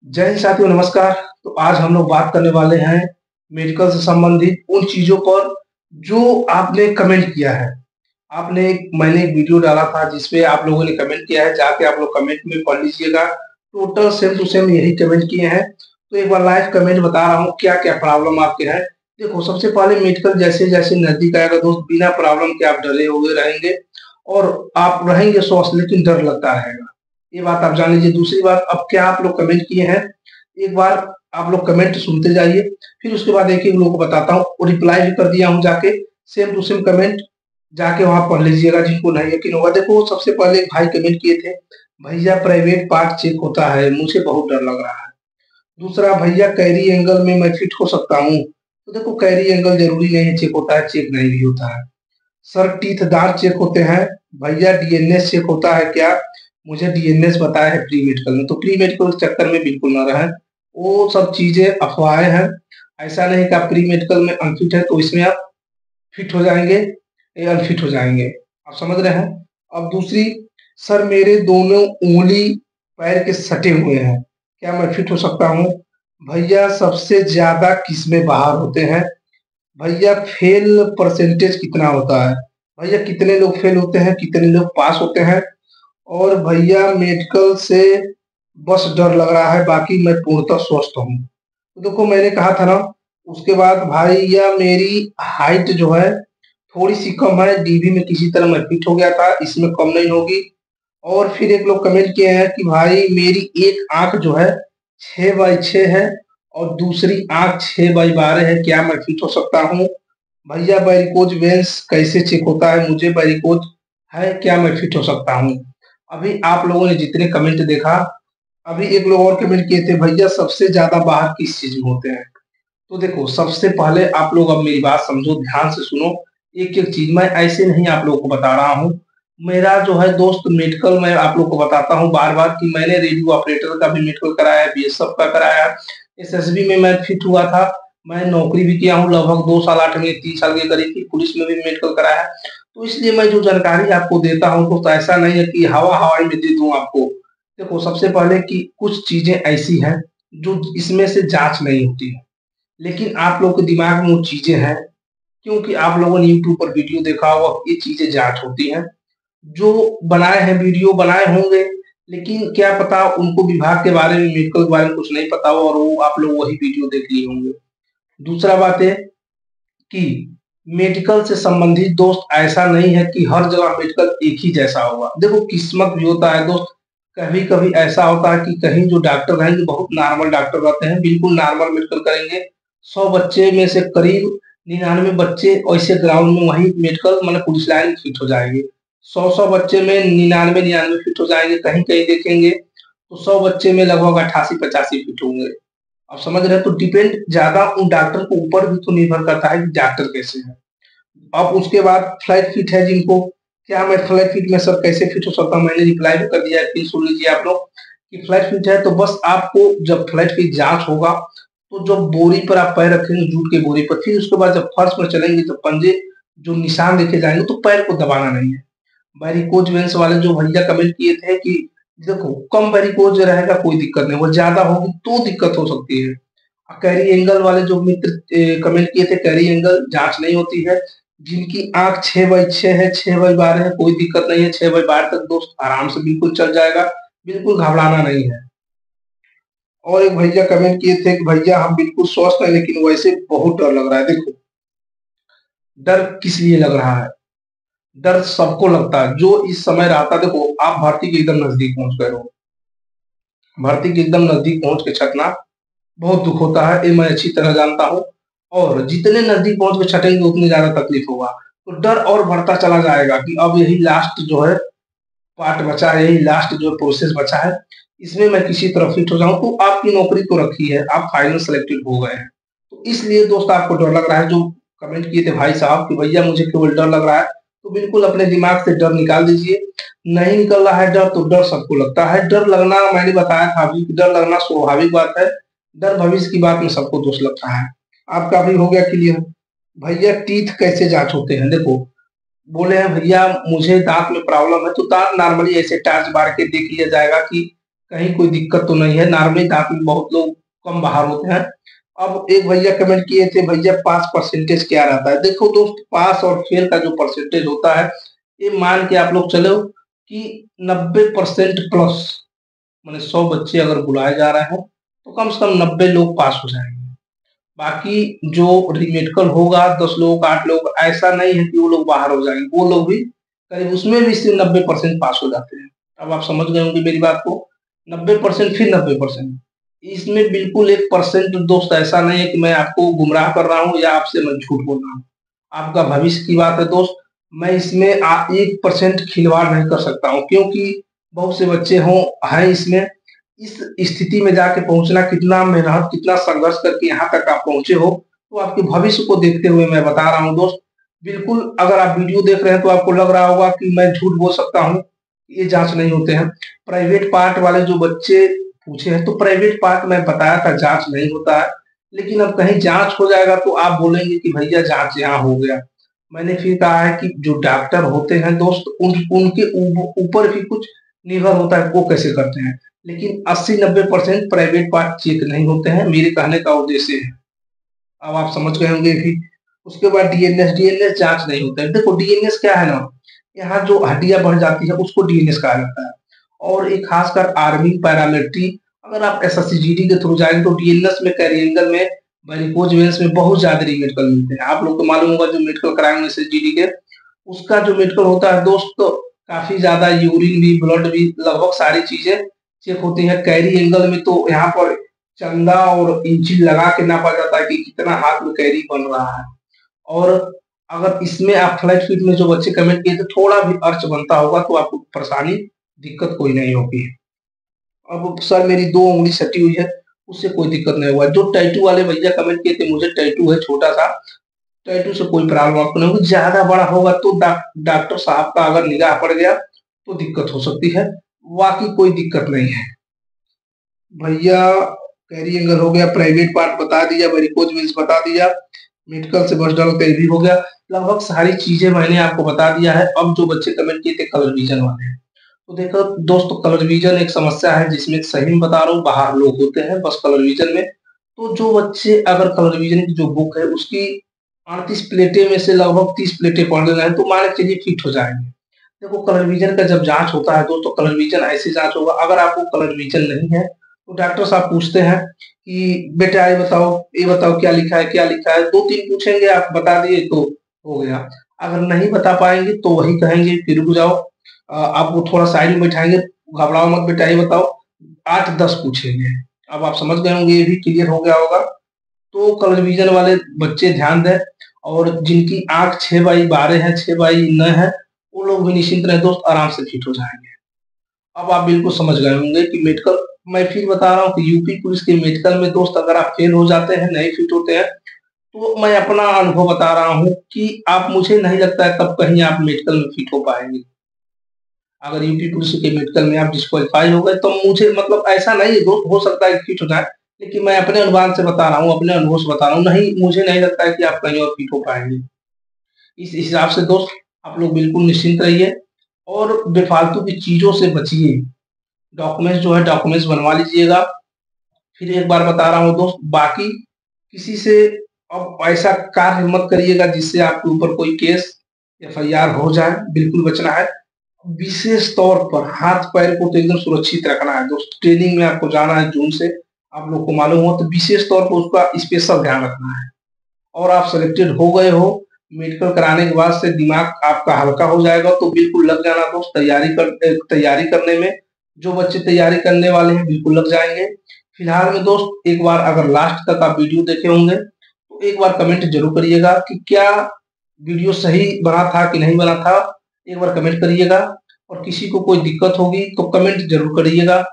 जय हिंद साथियों, नमस्कार। तो आज हम लोग बात करने वाले हैं मेडिकल से संबंधित उन चीज़ों पर जो आपने कमेंट किया है। मैंने एक वीडियो डाला था जिसपे आप लोगों ने कमेंट किया है, जाके आप लोग कमेंट में पढ़ लीजिएगा। टोटल सेम टू सेम यही कमेंट किए हैं। तो एक बार लाइव कमेंट बता रहा हूँ क्या-क्या प्रॉब्लम आपके हैं। देखो, सबसे पहले मेडिकल जैसे-जैसे नज़दीक आएगा दोस्त, बिना प्रॉब्लम के आप डरे हुए रहेंगे और आप रहेंगे स्वस्थ, लेकिन डर लगता रहेगा। ये बात आप जान लीजिए। दूसरी बात, अब क्या आप लोग कमेंट किए हैं, एक बार आप लोग कमेंट सुनते जाइए, फिर उसके बाद एक-एक लोगों को बताता हूँ और रिप्लाई भी कर दिया हूँ जाके, सेम टू सेम कमेंट जाके वहाँ पढ़ लीजिएगा जिनको नहीं यकीन होगा। देखो, सबसे पहले एक भाई कमेंट किए थे, भैया प्राइवेट पार्ट चेक होता है, मुझे बहुत डर लग रहा है। दूसरा, भैया कैरी एंगल में मैं फिट हो सकता हूँ? तो देखो, कैरी एंगल ज़रूरी नहीं है चेक होता है, चेक नहीं भी होता है। सर, टीथ दांत चेक होते हैं, भैया डीएनएस चेक होता है क्या? मुझे डीएनएस बताया है प्री मेडिकल में, तो प्री मेडिकल के चक्कर में बिल्कुल ना रहें, वो सब चीज़ें अफ़वाहें हैं। ऐसा नहीं कि आप प्री मेडिकल में अनफिट हैं तो इसमें आप फिट हो जाएँगे या अनफिट हो जाएँगे, आप समझ रहे हैं? अब दूसरी, सर मेरे दोनों उँगली पैर के सटे हुए हैं, क्या मैं फिट हो सकता हूँ? भैया सबसे ज़्यादा किसमें बाहर होते हैं? भैया फेल परसेंटेज कितना होता है? भैया कितने लोग फेल होते हैं, कितने लोग पास होते हैं? और भैया मेडिकल से बस डर लग रहा है, बाकी मैं पूर्णतः स्वस्थ हूँ। तो देखो, मैंने कहा था ना, उसके बाद भैया मेरी हाइट जो है थोड़ी-सी कम है, डीबी में किसी तरह मैं फिट हो गया था, इसमें कम नहीं होगी। और फिर एक लोग कमेंट किए हैं कि भाई मेरी एक आँख जो है 6/6 है और दूसरी आँख 6/12 है, क्या मैं फिट हो सकता हूँ? भैया वैरिकोज वेन्स कैसे चेक होता है? मुझे वैरिकोज है, क्या मैं फिट हो सकता हूँ? अभी आप लोगों ने जितने कमेंट देखा, अभी एक लोग और कमेंट किए थे, भैया सबसे ज़्यादा बाहर किस चीज़ में होते हैं? तो देखो, सबसे पहले आप लोग अब मेरी बात समझो, ध्यान से सुनो, एक-एक चीज़ मैं ऐसे नहीं आप लोगों को बता रहा हूँ। मेरा जो है दोस्त मेडिकल, मैं आप लोग को बताता हूँ बार-बार कि मैंने रेडियो ऑपरेटर का भी मेडिकल कराया है, बीएसएफ का कराया है, एसएसबी में मैं फिट हुआ था, मैं नौकरी भी किया हूँ लगभग 2 साल 8 महीने 3 साल के करीब की, पुलिस में भी मेडिकल कराया है। तो इसलिए मैं जो जानकारी आपको देता हूँ तो ऐसा नहीं है कि हवा-हवाई में दे दूँ आपको। देखो, सबसे पहले कि कुछ चीज़ें ऐसी हैं जो इसमें से जाँच नहीं होती है। लेकिन आप लोग के दिमाग में वो चीज़ें हैं, क्योंकि आप लोगों ने यूट्यूब पर वीडियो देखा होगा, ये चीज़ें जाँच होती हैं। जो बनाए हैं वीडियो बनाए होंगे, लेकिन क्या पता उनको विभाग के बारे में, मेडिकल के बारे में कुछ नहीं पता हो और वो आप लोग वही वीडियो देख लिए होंगे। दूसरा बात है कि मेडिकल से संबंधित दोस्त ऐसा नहीं है कि हर जगह मेडिकल एक ही जैसा होगा। देखो, किस्मत भी होता है दोस्त, कभी-कभी ऐसा होता है कि कहीं जो डॉक्टर रहेंगे बहुत नॉर्मल डॉक्टर रहते हैं, बिल्कुल नॉर्मल मेडिकल करेंगे। 100 बच्चे में से करीब 99 बच्चे ऐसे ग्राउंड में वही मेडिकल मतलब पुलिस लाइन में फिट हो जाएँगे। 100-100 बच्चे में 99-99 फिट हो जाएँगे, कहीं-कहीं देखेंगे तो 100 बच्चे में लगभग 88-85 फिट होंगे। आप समझ रहे हैं? तो डिपेंड ज़्यादा उन डॉक्टर के ऊपर भी तो निर्भर करता है कि डॉक्टर कैसे हैं। अब उसके बाद फ्लैट फिट है जिनको, क्या मैं फ्लैट फिट में सर कैसे फिट हो सकता हूँ? मैंने रिप्लाई भी कर दिया है, फिर सुन लीजिए आप लोग कि फ्लैट फिट है तो बस आपको जब फ्लैट फिट जाँच होगा, तो जब बोरी पर आप पैर रखेंगे जूट की बोरी पर, फिर उसके बाद जब फर्श पर चलेंगे तो पंजे जो निशान देखे जाएँगे तो पैर को दबाना नहीं है। वैरिकोज वेन्स वाले जो भैया कमेंट किए थे कि देखो, कम वैरिकोज रहेगा कोई दिक्कत नहीं, वो ज़्यादा होगी तो दिक्कत हो सकती है। कैरी एंगल वाले जो मित्र कमेंट किए थे, कैरी एंगल जाँच नहीं होती है। जिनकी आँख 6/6 है, 6/12 है, कोई दिक्कत नहीं है, 6/12 तक दोस्त आराम से बिल्कुल चल जाएगा, बिल्कुल घबराना नहीं है। और एक भैया कमेंट किए थे कि भैया हम बिल्कुल स्वस्थ हैं लेकिन वैसे बहुत डर लग रहा है। देखो, डर किस लिए लग रहा है? डर सबको लगता है, जो इस समय रहता है। देखो, आप भर्ती के एकदम नज़दीक पहुँच गए हो, भर्ती के एकदम नज़दीक पहुँच के छँटना बहुत दुःख होता है, ये मैं अच्छी तरह जानता हूँ और जितने नज़दीक पहुँच के छँटेंगे उतनी ज़्यादा तकलीफ होगा। तो डर और बढ़ता चला जाएगा कि अब यही लास्ट जो है पार्ट बचा है, यही लास्ट जो प्रोसेस बचा है, इसमें मैं किसी तरह फिट हो जाऊँ तो आपकी नौकरी तो रखी है, आप फाइनल सेलेक्टेड हो गए हैं। तो इसलिए दोस्त आपको डर लग रहा है, जो कमेंट किए थे भाई साहब कि भैया मुझे केवल डर लग रहा है, तो बिल्कुल अपने दिमाग से डर निकाल दीजिए। नहीं निकल रहा है डर तो डर सबको लगता है, डर लगना मैंने बताया था अभी कि डर लगना स्वाभाविक बात है, डर भविष्य की बात में सबको दोष लगता है। आपका भी हो गया क्लियर? भैया टीथ कैसे जाँच होते हैं? देखो, बोले हैं भैया मुझे दाँत में प्रॉब्लम है, तो दाँत नॉर्मली ऐसे टॉर्च मार के देख लिया जाएगा कि कहीं कोई दिक्कत तो नहीं है, नॉर्मली दांत में बहुत लोग कम बाहर होते हैं। अब एक भैया कमेंट किए थे, भैया पास परसेंटेज क्या रहता है? देखो दोस्त, पास और फेल का जो परसेंटेज होता है, ये मान के आप लोग चलो कि 90% प्लस, माने 100 बच्चे अगर बुलाए जा रहे हैं तो कम से कम 90 लोग पास हो जाएंगे। बाकी जो रीमेडिकल होगा 10 लोग 8 लोग, ऐसा नहीं है कि वो लोग बाहर हो जाएंगे, वो लोग भी करीब उसमें भी सिर्फ 90% पास हो जाते हैं। अब आप समझ गए होंगे मेरी बात को, 90% फिर 90%, इसमें बिल्कुल 1% दोस्त ऐसा नहीं है कि मैं आपको गुमराह कर रहा हूँ या आपसे मैं झूठ बोल रहा हूँ। आपका भविष्य की बात है दोस्त, मैं इसमें 1% खिलवाड़ नहीं कर सकता हूँ, क्योंकि बहुत से बच्चे हैं इसमें, इस स्थिति में जाके पहुंचना, कितना मेहनत कितना संघर्ष करके यहाँ तक आप पहुंचे हो, तो आपके भविष्य को देखते हुए मैं बता रहा हूँ दोस्त। बिल्कुल अगर आप वीडियो देख रहे हैं तो आपको लग रहा होगा कि मैं झूठ बोल सकता हूँ, ये जांच नहीं होते हैं। प्राइवेट पार्ट वाले जो बच्चे पूछे हैं, तो प्राइवेट पार्ट में बताया था जांच नहीं होता है, लेकिन अब कहीं जांच हो जाएगा तो आप बोलेंगे कि भैया जांच यहाँ हो गया। मैंने फिर कहा है कि जो डॉक्टर होते हैं दोस्त, उनके ऊपर भी कुछ निर्भर होता है, वो कैसे करते हैं, लेकिन 80-90% प्राइवेट पार्ट चेक नहीं होते हैं, मेरे कहने का उद्देश्य है। अब आप समझ गए होंगे भी। उसके बाद डीएनएस जांच नहीं होता है। देखो डीएनएस क्या है ना, यहाँ जो हड्डियां बढ़ जाती है उसको डीएनएस कहा जाता है। और एक खासकर आर्मी पैरामिलिट्री, अगर आप एसएससीजीडी के थ्रू जाएंगे तो डीएनएस में, कैरियर में, वेरिकोज वेन्स में बहुत ज्यादा मेडिकल मिलते हैं। आप लोग को मालूम होगा जो मेडिकल कराएंगे एसएससीजीडी के, उसका जो मेडिकल होता है दोस्त, तो काफी ज्यादा यूरिन भी, ब्लड भी, लगभग सारी चीजें चेक होती है। कैरी एंगल में तो यहाँ पर चंदा और इंची लगा के नापा जाता है कि कितना हाथ में कैरी बन रहा है। और अगर इसमें आप फ्लैट फीट में जो बच्चे कमेंट किए थे, थोड़ा भी अर्च बनता होगा तो आपको परेशानी, दिक्कत कोई नहीं होगी। अब सर मेरी 2 उंगली सटी हुई है, उससे कोई दिक्कत नहीं हुआ। जो टैटू वाले भैया कमेंट किए थे, मुझे टैटू है छोटा सा, टैटू से कोई प्रॉब्लम आपको नहीं होगी। ज्यादा बड़ा होगा तो डॉक्टर साहब का अगर निगाह पड़ गया तो दिक्कत हो सकती है, बाकी कोई दिक्कत नहीं है। भैया कैरी एंगल हो गया, प्राइवेट पार्ट बता दिया, वेरिकोज वेन्स बता दिया, मेडिकल से बस डाल कैरी हो गया, लगभग सारी चीजें मैंने आपको बता दिया है। अब जो बच्चे कमेंट किए थे कलर विजन वाले, तो देखो दोस्तों, कलर विजन एक समस्या है जिसमें सही में बता रहा हूँ, बाहर लोग होते हैं बस कलर विजन में। तो जो बच्चे अगर कलर विजन की जो बुक है उसकी 38 प्लेटें में से लगभग 30 प्लेटें पढ़ रहे हैं तो मान के चलिए फिट हो जाएंगे। देखो कलर विजन का जब जांच होता है दोस्तों, कलर विजन ऐसी जांच होगा, अगर आपको कलर विजन नहीं है तो डॉक्टर साहब पूछते हैं कि बेटा ये बताओ क्या लिखा है, क्या लिखा है, 2-3 पूछेंगे, आप बता दिए तो हो गया। अगर नहीं बता पाएंगे तो वही कहेंगे कि रुक जाओ, आपको थोड़ा साइड में बैठाएंगे, घबराओ मत बेटा ये बताओ, 8-10 पूछेंगे। अब आप समझ गए होंगे, ये भी क्लियर हो गया होगा। तो कलर विजन वाले बच्चे ध्यान दें, और जिनकी आंख 6/12 है, 6/9 है, वो लोग भी निश्चिंत रहे दोस्त, आराम से फिट हो जाएंगे। अब आप बिल्कुल समझ गए होंगे कि मेडिकल, मैं फिर बता रहा हूँ कि यूपी पुलिस के मेडिकल में दोस्त अगर आप फेल हो जाते हैं, नहीं फिट होते हैं, तो मैं अपना अनुभव बता रहा हूँ कि आप, मुझे नहीं लगता है तब कहीं आप मेडिकल में फिट हो पाएंगे। अगर यूपी पुलिस के मेडिकल में आप डिस्क्वालीफाई हो गए तो मुझे मतलब ऐसा नहीं है दोस्त, हो सकता है फिट हो जाए, लेकिन मैं अपने अनुमान से बता रहा हूँ, अपने अनुभव से बता रहा हूँ, नहीं मुझे नहीं लगता है कि आप कहीं और फिट हो पाएंगे। इस हिसाब से दोस्त आप लोग बिल्कुल निश्चिंत रहिए और बेफालतू की चीजों से बचिए। डॉक्यूमेंट्स जो है डॉक्यूमेंट्स बनवा लीजिएगा। फिर एक बार बता रहा हूँ दोस्त, बाकी किसी से अब ऐसा कार्य मत करिएगा जिससे आपके ऊपर कोई केस, एफआईआर हो जाए, बिल्कुल बचना है। विशेष तौर पर हाथ पैर को तो एकदम सुरक्षित रखना है दोस्त। ट्रेनिंग में आपको जाना है जून से, आप लोग को मालूम हो, तो विशेष तौर पर उसका स्पेशल ध्यान रखना है। और आप सिलेक्टेड हो गए हो, मेडिकल कराने के बाद से दिमाग आपका हल्का हो जाएगा, तो बिल्कुल लग जाना दोस्त तैयारी करने में। जो बच्चे तैयारी करने वाले हैं बिल्कुल लग जाएंगे। फिलहाल में दोस्त एक बार अगर लास्ट तक आप वीडियो देखे होंगे तो एक बार कमेंट जरूर करिएगा कि क्या वीडियो सही बना था कि नहीं बना था, एक बार कमेंट करिएगा। और किसी को कोई दिक्कत होगी तो कमेंट जरूर करिएगा,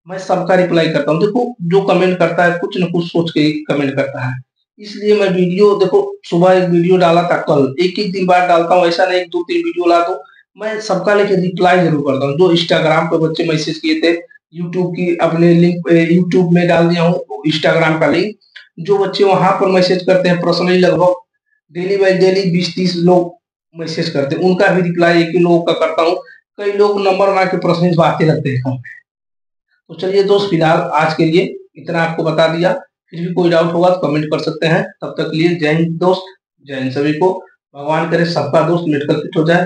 मैं सबका रिप्लाई करता हूँ। देखो जो कमेंट करता है कुछ न कुछ सोच के ही कमेंट करता है, इसलिए मैं वीडियो, देखो सुबह एक वीडियो डाला था, कल एक एक दिन बाद डालता हूँ, ऐसा नहीं 2-3 वीडियो ला दो, मैं सबका लेके रिप्लाई जरूर करता हूँ। जो इंस्टाग्राम पे बच्चे मैसेज किए थे, यूट्यूब की अपने लिंक यूट्यूब में डाल दिया हूँ इंस्टाग्राम का लिंक, जो बच्चे वहां पर मैसेज करते हैं पर्सनली, लगभग डेली बाई डेली 20-30 लोग मैसेज करते हैं, उनका भी रिप्लाई एक ही लोगों का करता हूँ। कई लोग नंबर बना के पर्सनली बातें लगते हैं। तो चलिए दोस्त, फिलहाल आज के लिए इतना आपको बता दिया। फिर भी कोई डाउट होगा तो कमेंट कर सकते हैं। तब तक के लिए जय हिंद दोस्त, जय हिंद सभी को। भगवान करे सबका दोस्त मेडिकल फिट हो जाए।